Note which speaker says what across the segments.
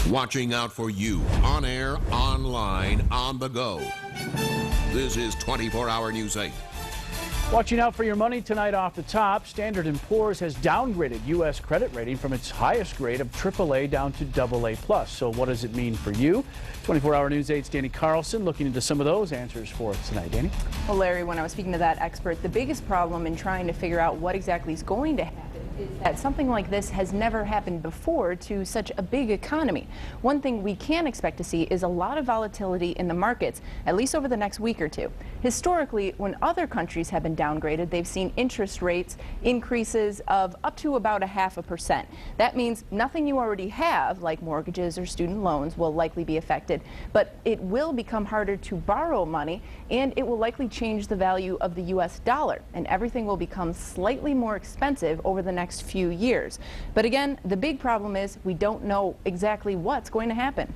Speaker 1: Watching out for you on air, online, on the go. This is 24-Hour News 8.
Speaker 2: Watching out for your money tonight off the top. Standard & Poor's has downgraded U.S. credit rating from its highest grade of AAA down to AA+. So what does it mean for you? 24-Hour News 8's Danny Carlson looking into some of those answers for us tonight. Danny?
Speaker 3: Well, Larry, when I was speaking to that expert, the biggest problem in trying to figure out what exactly is going to happen is that something like this has never happened before to such a big economy. One thing we can expect to see is a lot of volatility in the markets, at least over the next week or two. Historically, when other countries have been downgraded, they've seen interest rates increases of up to about 0.5%. That means nothing you already have, like mortgages or student loans, will likely be affected, but it will become harder to borrow money, and it will likely change the value of the U.S. dollar, and everything will become slightly more expensive over the next few years. But again, the big problem is we don't know exactly what's going to happen.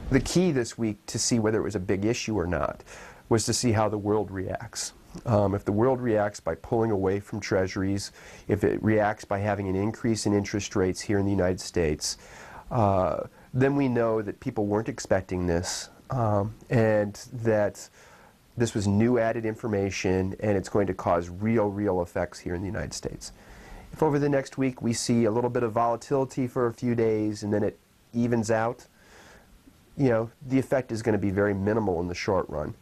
Speaker 4: The key this week to see whether it was a big issue or not was to see how the world reacts. If the world reacts by pulling away from treasuries, if it reacts by having an increase in interest rates here in the United States, then we know that people weren't expecting this and that this was new added information and it's going to cause real effects here in the United States. If over the next week we see a little bit of volatility for a few days and then it evens out, you know, the effect is going to be very minimal in the short run.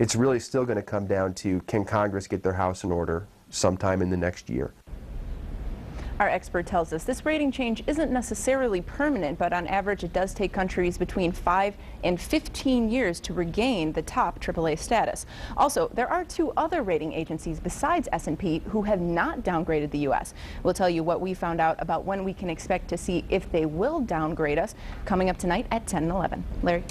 Speaker 4: It's really still going to come down to, can Congress get their house in order sometime in the next year?
Speaker 3: Our expert tells us this rating change isn't necessarily permanent, but on average it does take countries between 5 and 15 years to regain the top AAA status. Also, there are two other rating agencies besides S&P who have not downgraded the U.S. We'll tell you what we found out about when we can expect to see if they will downgrade us coming up tonight at 10 and 11. Larry?